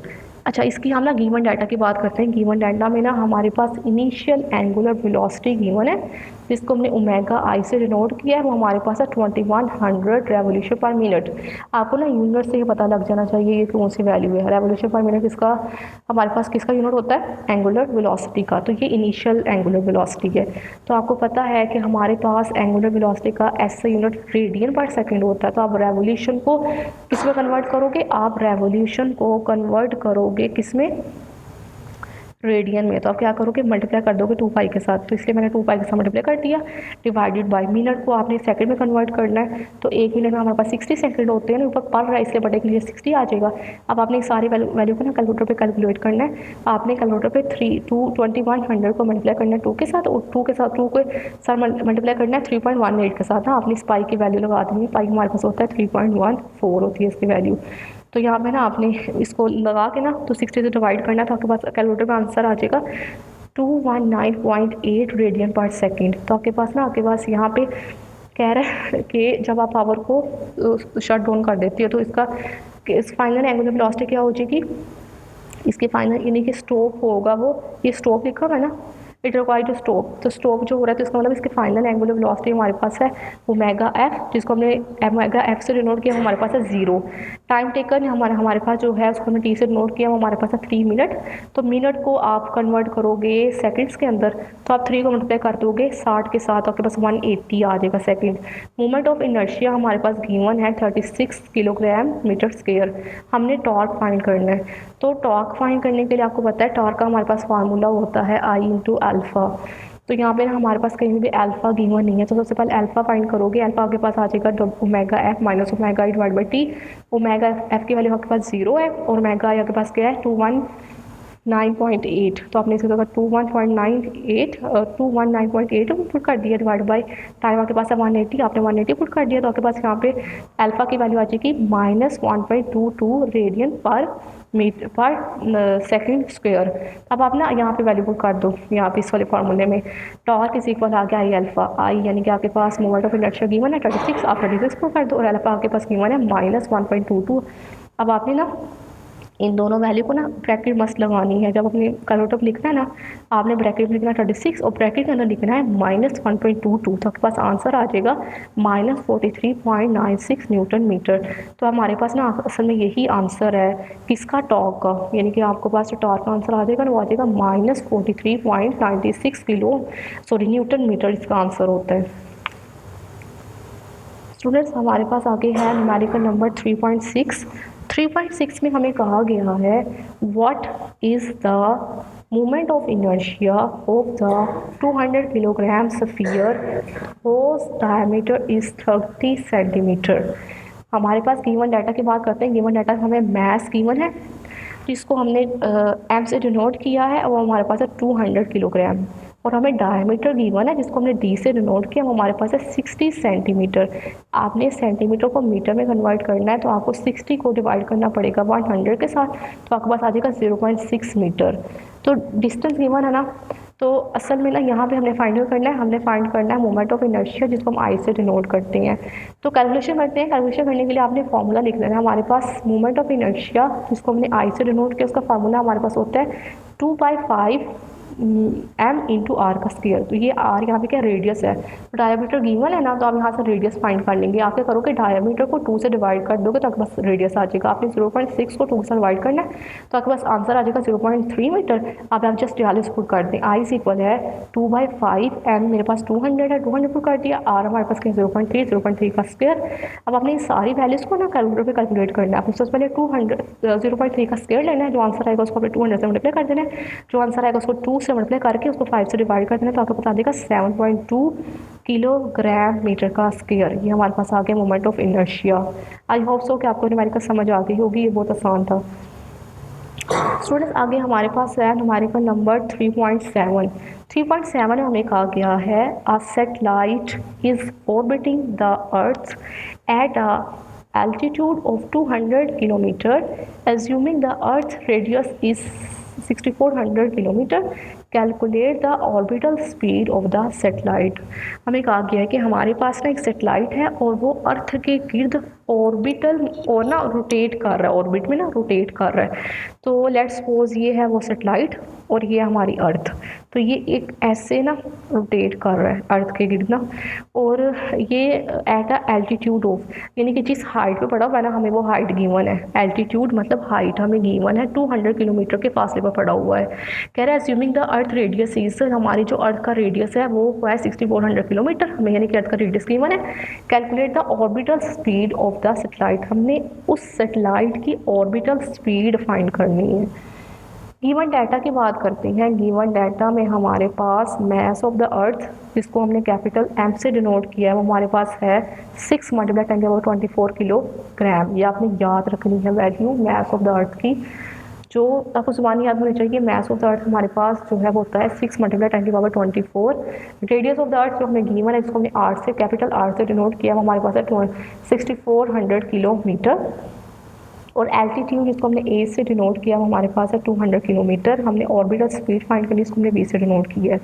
अच्छा, इसकी हम ना given data की बात करते हैं। Given data में ना हमारे पास इनिशियल एंगुलर वेलोसिटी गिवन है, जिसको हमने ओमेगा आई से डिनोट किया है, वो हमारे पास है 2100 रेवोल्यूशन पर मिनट। आपको ना यूनिट से ये पता लग जाना चाहिए ये कौन सी वैल्यू है। रेवोल्यूशन पर मिनट इसका हमारे पास किसका यूनिट होता है, एंगुलर वेलोसिटी का, तो ये इनिशियल एंगुलर वेलोसिटी है। तो आपको पता है कि हमारे पास एंगुलर वेलोसिटी का ऐसा यूनिट रेडियन पर सेकेंड होता है। तो आप रेवोल्यूशन को किस में कन्वर्ट करोगे, आप रेवोल्यूशन को कन्वर्ट करोगे किस में, रेडियन में। तो आप क्या करोगे, मल्टीप्लाई कर दोगे 2 पाई के साथ, तो इसलिए मैंने 2 पाई के साथ मल्टीप्लाई कर दिया, डिवाइडेड बाय मिनट को आपने सेकंड में कन्वर्ट करना है। तो 1 मिनट में हमारे पास 60 सेकंड होते हैं ना, ऊपर पढ़ रहा है इसलिए बटे के लिए 60 आ जाएगा। अब आपने सारी वैल्यू को ना कैलकुलेटर पे कैलकुलेट करना है। आपने कैलकुलेटर पे 2100 को मल्टीप्लाई करना है 2 के साथ, और 2 के साथ 2 को सर मल्टीप्लाई करना है 3.18 के साथ ना। आपने इस पाई की वैल्यू लगा देनी, पाई हमारे पास होता है 3.14 होती है इसकी वैल्यू। तो यहाँ पे ना आपने इसको लगा के ना तो 60 से डिवाइड करना, तो आपके पास कैलकुलेटर में आंसर आ जाएगा 219.8 रेडियन पर सेकेंड। तो आपके पास यहाँ पे कह रहा है कि जब आप पावर को शट डाउन कर देती हो तो इसका फाइनल एंगुलर वेलोसिटी क्या हो जाएगी, इसके फाइनल यानी कि स्टॉप होगा, वो ये स्टॉप लिखा हुआ है ना, इट रिक्वायर्ड टू स्टॉप। तो स्टॉप जो हो रहा है तो इसका मतलब इसके फाइनल एंगुलर वेलोसिटी हमारे पास है ओमेगा एफ, जिसको हमने ओमेगा एफ से डिनोट किया, हमारे पास है 0। टाइम टेकन हमारे पास जो है उसको हमने टी से नोट किया, हमारे पास है 3 मिनट। तो मिनट को आप कन्वर्ट करोगे सेकंड्स के अंदर, तो आप 3 को मल्टीप्लाई कर दोगे 60 के साथ, आपके पास 180 आ जाएगा सेकंड। मोमेंट ऑफ इनर्शिया हमारे पास गिवन है 36 किलोग्राम मीटर स्क्वायर। हमने टॉर्क फाइंड करना है। तो टॉर्क फाइंड करने के लिए आपको पता है टॉर्क का हमारे पास फार्मूला होता है I इंटू अल्फ़ा। तो यहाँ पे हमारे पास कहीं भी अल्फ़ा गिवन नहीं है, तो सबसे पहले अल्फ़ा फाइंड करोगे। अल्फ़ा आपके पास आ जाएगा omega F minus omega I divide by T. Omega F की वैल्यू आपके पास 0 है और ओमेगा आई आपके पास क्या है 219.8। तो आपने इसे 21.98 219.8 पुट कर दिया डिवाइड बाई टाइम आपके पास है 180, आपने 180 पुट कर दिया, तो आपके पास यहाँ पे अल्फ़ा की वैल्यू आ जाएगी -1.22 रेडियन पर मीटर पर सेकंड स्क्वायर। अब आप ना यहाँ पे वैल्यू पुट कर दो, यहाँ पे इस वाले फार्मूले में टॉर्क इज इक्वल आ गया आई अल्फ़ा। आई यानी कि आपके पास मोमेंट ऑफ इनर्शिया गिवन है 36, आप 36 पुट कर दो और अल्फ़ा आपके पास गिवन है -1.22। अब आपने ना इन दोनों वैल्यू को ना ब्रैकेट मस्त लगानी है। जब अपने कैलकुलेटर पर लिखना है ना, आपने ब्रैकेट में लिखना 36 और ब्रैकेट के अंदर लिखना है -1.22। तो आपके पास आंसर आ जाएगा -43.96 न्यूटन मीटर। तो हमारे पास ना असल में यही आंसर है किसका, टॉर्क का, यानी कि आपके पास जो टॉर्क का आंसर आ जाएगा ना वो आ जाएगा -43.96 न्यूटन मीटर इसका आंसर होता है। स्टूडेंट्स हमारे पास आगे है न्यूमेरिकल नंबर 3.6 में हमें कहा गया है what is the moment of inertia of the 200 kilogram sphere whose diameter is 30 centimetre. हमारे पास गिवन डाटा की बात करते हैं। गिवन डाटा हमें मैस गिवन है जिसको हमने एम से डिनोट किया है, और हमारे पास है 200 किलोग्राम, और हमें डायमीटर गिवन है जिसको हमने डी से डिनोट किया, वो हमारे पास है 60 सेंटीमीटर। आपने सेंटीमीटर को मीटर में कन्वर्ट करना है, तो आपको 60 को डिवाइड करना पड़ेगा 100 के साथ, तो आपके पास आ जाएगा 0.6 मीटर। तो डिस्टेंस गिवन है ना, तो असल में ना यहाँ पे हमने फाइंड करना है, मोमेंट ऑफ इनर्शिया जिसको हम आई से डिनोट करते हैं। तो कैलकुलेशन करते हैं। कैलकुलेशन करने के लिए आपने फॉर्मूला लिख लेना है। हमारे पास मोमेंट ऑफ इनर्शिया जिसको हमने आई से डिनोट किया उसका फार्मूला हमारे पास होता है 2/5 m इंटू आर का स्क्वायर। तो ये आर यहाँ पे क्या रेडियस है, तो डायमीटर गिवन है ना, तो आप यहाँ से रेडियस फाइंड कर लेंगे। आप क्या करोगे, डायमीटर को 2 से डिवाइड कर दोगे तो आपके पास रेडियस आ जाएगा। आपने 0.6 को 2 से डिवाइड करना है, तो आपके पास आंसर आ जाएगा 0.3 मीटर। आप जस्ट 42 पुट कर दें। आई इक्वल है 2/5 m, मेरे पास 200 है, 200 पुट कर दिया। आर हमारे पास क्या 0.3 का स्क्वायर। अब आपने सारी वैल्यूज़ को ना कैलकुलेटर पे कैलकुलेट करना है। आपने सबसे पहले 0.3 का स्क्वायर लेना है, जो आंसर आएगा उसको आपने 200 से मल्टीप्लाई कर देना है, जो आंसर आएगा उसको 2 से मल्टीप्लाई करके उसको 5 से डिवाइड कर देना, तो आपको बता देगा 7.2 किलोग्राम मीटर का स्क्वायर। ये हमारे पास आ गया moment of inertia. I hope so कि आपको न्यूमेरिकल समझ आ गई होगी, ये बहुत आसान था। स्टूडेंट्स आगे हमारे पास है न्यूमेरिकल नंबर 3.7 में हमें कहा गया है a satellite is orbiting the earth at a altitude of 200 kilometer, assuming the earth radius is 6400 kilometre, calculate the orbital speed of the satellite. हमें कहा गया है कि हमारे पास ना एक सैटेलाइट है और वो अर्थ के गिर्द ऑर्बिटल और ना रोटेट कर रहा है, ऑर्बिट में ना रोटेट कर रहा है। तो लेट्स सपोज ये है वो सैटेलाइट और ये हमारी अर्थ, तो ये एक ऐसे ना रोटेट कर रहा है अर्थ के गिर्द ना, और ये एट अ एल्टीट्यूड ऑफ, यानी कि जिस हाइट पे पड़ा हुआ है ना, हमें वो हाइट गिवन है। एल्टीट्यूड मतलब हाइट हमें गिवन है, 200 किलोमीटर के फासले पर पड़ा हुआ है। कह रहा है assuming the earth radius is, हमारी जो अर्थ का रेडियस है वो है 6400 किलोमीटर, हमें यानी कि अर्थ का रेडियस गिवन है। Calculate the orbital speed of the satellite, हमने उस सैटेलाइट की ऑर्बिटल स्पीड फाइंड करनी है। गिवन डाटा की बात करते हैं। गिवन डाटा में हमारे पास मास ऑफ द अर्थ जिसको हमने कैपिटल एम से डिनोट किया है वो हमारे पास है 6 × 10⁻24 किलोग्राम। ये आपने याद रखनी है वैल्यू मास ऑफ द अर्थ की, जो आपको ज़ुबानी याद होनी चाहिए। मास ऑफ द अर्थ हमारे पास जो है वो होता है 6 × 10⁻24। रेडियस ऑफ द अर्थ जो हमें गिवन है जिसको हमने आर से कैपिटल आर से डिनोट किया वो हमारे पास है 6400 किलोमीटर, और एल्टीट्यूड जिसको हमने ए से डिनोट किया वो हमारे पास है 200 किलोमीटर। हमने ऑर्बिटल स्पीड फाइंड करनी इसको हमने बी से डिनोट किया है।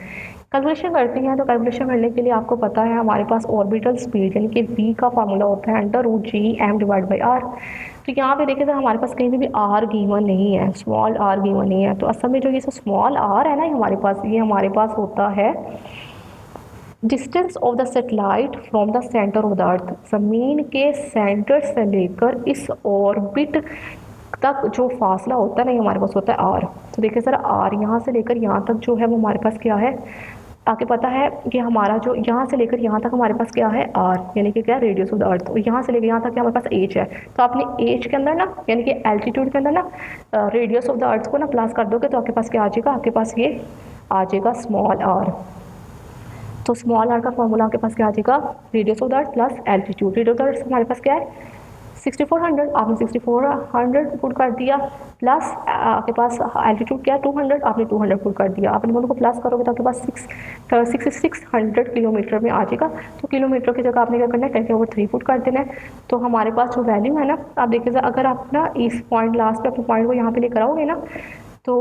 कैलकुलेशन करते हैं, तो कैलकुलेशन करने के लिए आपको पता है हमारे पास ऑर्बिटल स्पीड यानी कि v का फार्मूला होता है √G/m/r। तो यहाँ पे देखें तो हमारे पास कहीं भी r गिवन नहीं है, स्मॉल r गिवन नहीं है। तो असल में जो ये स्मॉल r है ना हमारे पास, ये हमारे पास होता है distance of the satellite from the centre of the अर्थ, ज़मीन के सेंटर से लेकर इस ऑर्बिट तक जो फासला होता है ना, ये हमारे पास होता है आर। तो देखिए सर, आर यहाँ से लेकर यहाँ तक जो है वो हमारे पास क्या है, आपको पता है कि हमारा जो यहाँ से लेकर यहाँ तक हमारे पास क्या है आर, यानी कि क्या रेडियस ऑफ द अर्थ। और यहाँ से लेकर यहाँ तक क्या हमारे पास एच है। तो आपने एच के अंदर ना, यानी कि एल्टीट्यूड के अंदर ना, रेडियस ऑफ द अर्थ को ना प्लस कर दोगे तो आपके पास क्या आ जाएगा, आपके पास ये आ जाएगा स्मॉल आर। तो स्मॉल आर का फॉर्मूला आपके पास क्या आ जाएगा, radius of the earth plus altitude. Radius of the अर्थ हमारे पास क्या है 6400, आपने 6400 पुट कर दिया, प्लस आपके पास एल्टीट्यूड क्या है 200, आपने 200 पुट कर दिया। आप इन दोनों को प्लस करोगे तो आपके पास 6600 किलोमीटर में आ जाएगा। तो किलोमीटर की जगह आपने क्या करना है 10⁻³ पुट कर देना है। तो हमारे पास जो वैल्यू है ना, आप देखिए अगर आप ना इस पॉइंट लास्ट पे अपने पॉइंट को यहाँ पे लेकर आओगे ना, तो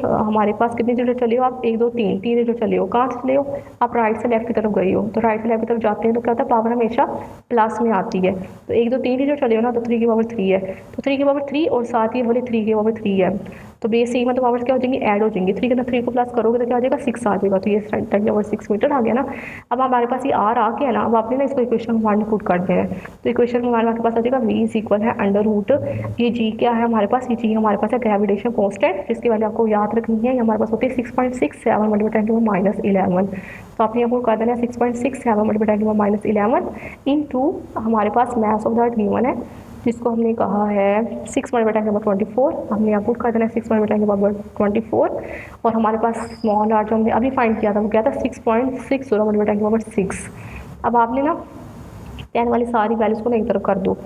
हमारे पास कितने रीडर चले हो आप, 1 2 3 रीडर चले हो। कहाँ से चले हो आप, राइट से लेफ्ट की तरफ गए हो। तो राइट से लेफ्ट की तरफ जाते हैं तो क्या होता है, पावर हमेशा प्लस में आती है। तो 1 2 3 रीडर चले हो ना, तो 3 की पावर 3 है। तो 3 की पावर 3 और साथ ही बोले 3 की पावर 3 है। तो बेस ही मतलब पावर्स क्या हो जाएंगी, ऐड हो जाएंगी। 3 के अंदर 3 को प्लस करोगे तो क्या आ जाएगा 6 आ जाएगा। तो ये 10⁻6 मीटर आ गया ना। अब हमारे पास ये आर आ गया ना, अब आपने ना इसको इक्वेशन 1 पुट कर देना है। तो इक्वेशन में हमारे पास आ जाएगा v इज इक्वल है √, ये g क्या है हमारे पास, ये g हमारे पास है ग्रेविटेशन कांस्टेंट, जिसकी वैल्यू आपको याद रखनी है। ये हमारे पास होती है 6.67 × 10⁻11। तो आपने यहाँ पुट कर देना है 6.67 × 10⁻11 इनटू हमारे पास mass of the earth given है, जिसको हमने कहा है 6 × 10⁻24। हमने यहाँ पुट कर देना है 6 × 10⁻24। और हमारे पास स्मॉल आर जो हमने अभी फाइंड किया था वो क्या था 6.60 × 10⁻6। अब आपने ना 10 वाली सारी वैल्यूज़ को ना एक तरफ कर दो।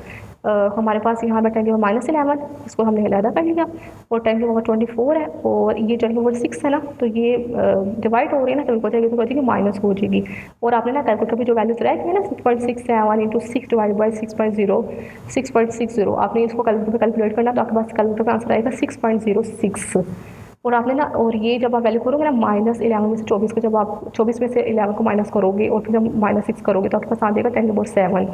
हमारे पास यहाँ पर 10⁻11 इसको हमने अलहदा कर लिया, और 10⁻24 है, और ये 10⁻6 है ना, तो ये डिवाइड हो रही है ना, तो उनको चाहिए तो बचेगी माइनस हो जाएगी। और आपने ना कैलकुलेटर पे जो वैल्यूज रह गई ना 6.67 × 6 डिवाइड बाई 6.60, आपने इसको कैलकुलेटर पे कैलकुलेट करना, तो आपके पास कैलकुलेटर का आंसर आएगा 6.06। और आपने ना, और ये जब आप वैल्यू करोगे ना -11 में से 24 को, जब आप 24 में से 11 को माइनस करोगे और फिर जब -6 करोगे तो आपके पास आ जाएगा 10⁻7।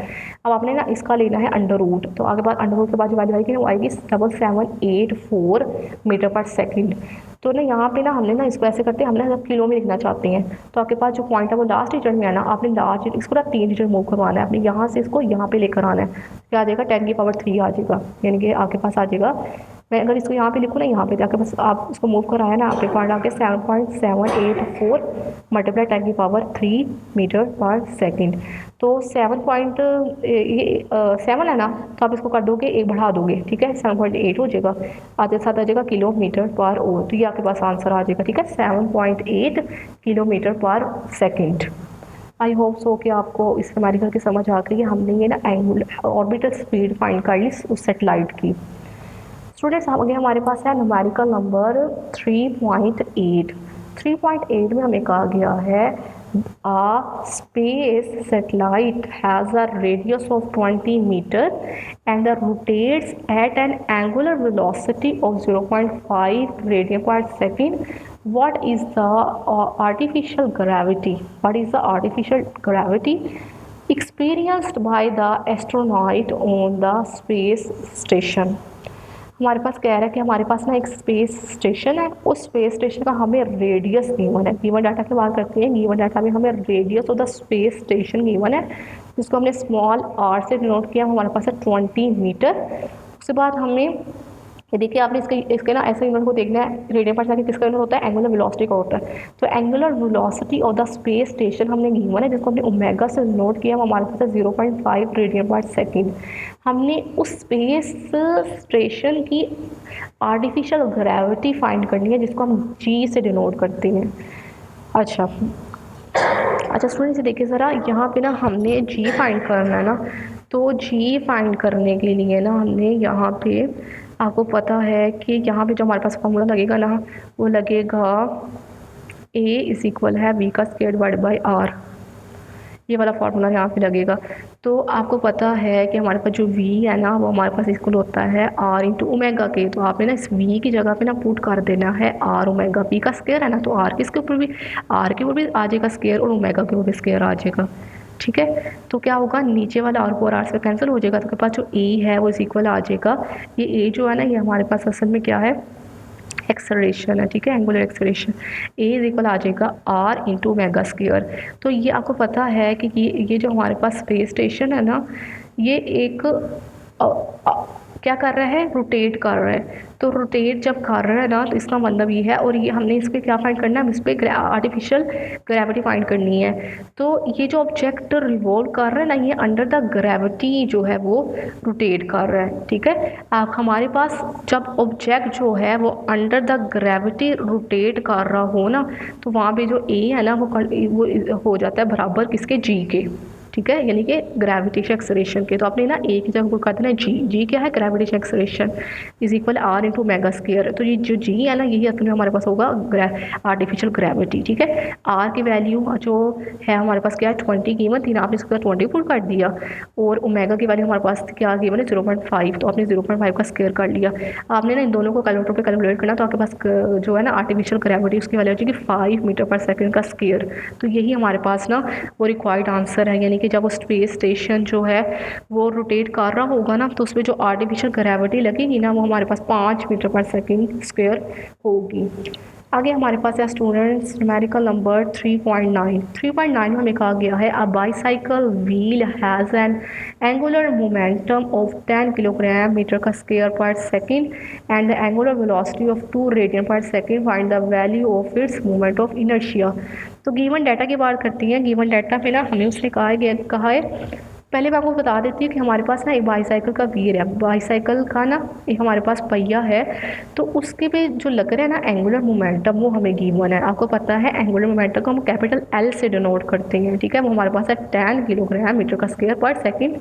अब आपने ना इसका लेना है √, तो आगे बाद √, के बाद जो वैल्यू आएगी ना वो आएगी 7784 मीटर पर सेकंड। तो ना यहाँ पे ना हमने ना इसको ऐसे करते हैं, हमने सब किलो में लिखना चाहते हैं। तो आपके पास जो पॉइंट है वो लास्ट डिजिट में आना, आपने लास्ट इसको ना 3 डिजिट मूव करवाना है, आपने यहाँ से इसको यहाँ पे लेकर आना है। क्या आ जाएगा 10⁻³ आ जाएगा, यानी कि आपके पास आ जाएगा, मैं अगर इसको यहाँ पे लिखूँ ना, यहाँ पे जाके बस आप इसको मूव कराया ना, आपके पॉइंट आके 7.784 मल्टीप्लाई 10⁻³ मीटर पर सेकंड। तो 7 है ना, तो आप इसको कर दोगे, एक बढ़ा दोगे, ठीक है 7.8 हो जाएगा, आधे साथ आ जाएगा किलोमीटर पर ओवर। तो ये आपके पास आंसर आ जाएगा, ठीक है 7.8 किलोमीटर पर सेकंड। आई होप सो कि आपको इस न्यूमेरिकल की समझ आ गई है। हमने ये ना एंगुलर ऑर्बिटल स्पीड फाइंड कर ली उस सेटेलाइट की। स्टूडेंट्स आगे हमारे पास है न्यूमेरिकल नंबर 3.8। 3.8 में हमें कहा गया है a space satellite has a radius of 20 meter and rotates at an angular velocity of 0.5 radian per second. What is the artificial gravity? What is the artificial gravity experienced by the astronaut on the space station? हमारे पास कह रहा है कि हमारे पास ना एक space station है, उस स्पेस स्टेशन का हमें रेडियस गिवन है। गिवन डाटा की बात करते हैं, गिवन डाटा में हमें radius of the space station given है, जिसको हमने स्मॉल r से डिनोट किया, हमारे पास है 20 मीटर। उसके बाद हमें देखिए आपने इसके ना ऐसे यूनिट को देखना है, रेडियन पर सेकंड किसका यूनिट होता है, एंगुलर वेलोसिटी का होता है। तो angular velocity of the space station हमने गिवन है, जिसको हमने ओमेगा से नोट किया, हमारे पास है 0.5 रेडियन पर सेकंड। हमने उस स्पेस स्टेशन की आर्टिफिशियल ग्रेविटी फाइंड करनी है, जिसको हम जी से डिनोट करते हैं। अच्छा स्टूडेंट्स देखिए ज़रा, यहाँ पे ना हमने जी फाइंड करना है ना, तो जी फाइंड करने के लिए ना हमने यहाँ पे, आपको पता है कि यहाँ पे जो हमारे पास फॉर्मूला लगेगा ना, वो लगेगा a इज इक्वल है v का स्क्वायर डिवाइड बाई r, ये वाला फार्मूला यहाँ पे लगेगा। तो आपको पता है कि हमारे पास जो v है ना, वो हमारे पास इक्वल होता है r इंटू ओमेगा के। तो आपने ना इस v की जगह पे ना पुट कर देना है r ओमेगा, v का स्क्वायर है ना, तो r किसके ऊपर भी, r के ऊपर भी आ जाएगा स्क्वायर और ओमेगा के ऊपर भी स्क्वायर आ जाएगा, ठीक है। तो क्या होगा, नीचे वाला r को r से कैंसिल हो जाएगा, तो आपके पास जो a है वो इस इक्वल आ जाएगा। ये a जो है ना, ये हमारे पास असल में क्या है, एक्सेलरेशन है, ठीक है, angular acceleration a is equal आ जाएगा आर इंटू ओमेगा स्क्वायर। तो ये आपको पता है कि ये जो हमारे पास स्पेस स्टेशन है ना, ये एक क्या कर रहा है, रोटेट कर रहा है। तो रोटेट जब कर रहा है ना, तो इसका मतलब ये है, और ये हमने इस पर क्या फाइंड करना है, इस पर आर्टिफिशियल ग्रेविटी फाइंड करनी है। तो ये जो ऑब्जेक्ट रिवॉल्व कर रहा है ना, ये अंडर द ग्रेविटी जो है वो रोटेट कर रहा है, ठीक है। आप हमारे पास जब ऑब्जेक्ट जो है वो अंडर द ग्रेविटी रोटेट कर रहा हो ना, तो वहाँ पे जो ए है ना वो हो जाता है बराबर किसके, जी के, ठीक है, यानी कि ग्रेविटेशन एक्सेलरेशन के। तो आपने ना ए की जगह कर देना जी। जी क्या है, gravitation acceleration is equal R into omega square. तो ये जो जी है ना, यही असल में हमारे पास होगा आर्टिफिशियल ग्रेविटी, ठीक है। आर की वैल्यू जो है हमारे पास क्या है, 20 गिवन थी ना, आपने इसको 20 पुट कर दिया, और ओमेगा की वैल्यू हमारे पास क्या गिवन है 0.5, तो आपने 0.5 का स्क्वायर कर लिया। आपने ना इन दोनों को कैलकुलेटर पे कैलकुलेट करना, तो आपके पास जो है ना आर्टिफिशियल ग्रेविटी, उसकी वैल्यू हो जाएगी 5 मीटर पर सेकेंड का स्क्वायर। तो यही हमारे पास ना वो रिक्वायर्ड आंसर है, यानी कि जब वो स्पेस स्टेशन जो है वो रोटेट कर रहा होगा ना, तो उसमें जो आर्टिफिशियल ग्रेविटी लगेगी ना, वो हमारे पास 5 मीटर पर सेकेंड स्क्वायर होगी। आगे हमारे पास है स्टूडेंट्स न्यूमेरिकल नंबर 3.9। 3.9 में हमें कहा गया है a bicycle wheel has an angular momentum of 10 kilogram metre का square per second and the angular velocity of 2 radian per second, find the value of its moment of inertia. तो given data की बात करती हैं। Given data पे ना हमें उसने कहा है पहले मैं आपको बता देती हूँ कि हमारे पास ना एक बाईसाइकिल का व्हील है, बाईसाइकिल का ना एक हमारे पास पहिया है, तो उसके पे जो लग रहा है ना एंगुलर मोमेंटम, वो हमें गिवन है। आपको पता है एंगुलर मोमेंटम को हम कैपिटल एल से डिनोट करते हैं, ठीक है। वो हमारे पास है 10 किलोग्राम मीटर का स्क्वायर पर सेकेंड।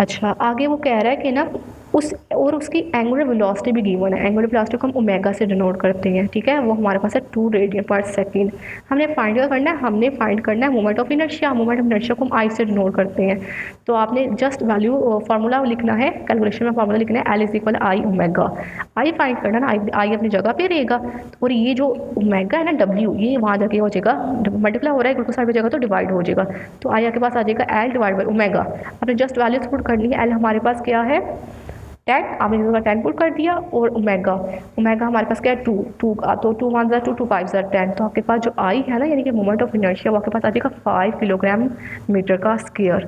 अच्छा, आगे वो कह रहा है कि ना उसकी एंगुलर वेलोसिटी भी गिवन है। एंगुलर वेलोसिटी को हम ओमेगा से डिनोट करते हैं, ठीक है। वो हमारे पास है 2 रेडियन पर सेकेंड। हमने फाइंड करना है, moment of inertia. Moment of inertia को हम आई से डिनोट करते हैं। तो आपने जस्ट वैल्यू फार्मूला लिखना है, कैलकुलेशन में फार्मूला लिखना है, L is equal I omega. I find करना ना, आई अपनी जगह पे रहेगा, और ये जो ओमेगा है ना डब्ल्यू, ये वहाँ जाके हो जाएगा, मल्टीप्लाई हो रहा है बिल्कुल साइड पे जगह, तो डिवाइड हो जाएगा। तो आई आपके पास आ जाएगा एल डिवाइड बाई ओमेगा। आपने जस्ट वैल्यूज पुट करनी है। एल हमारे पास क्या है 10, आपने इसका 10 पुट कर दिया, और ओमेगा हमारे पास क्या है 2, तो 2 1 2 2 5 10। तो आपके पास जो आई है ना, यानी कि मोमेंट ऑफ इनर्शिया, वो आपके पास आ जाएगा 5 किलोग्राम मीटर का स्क्वायर।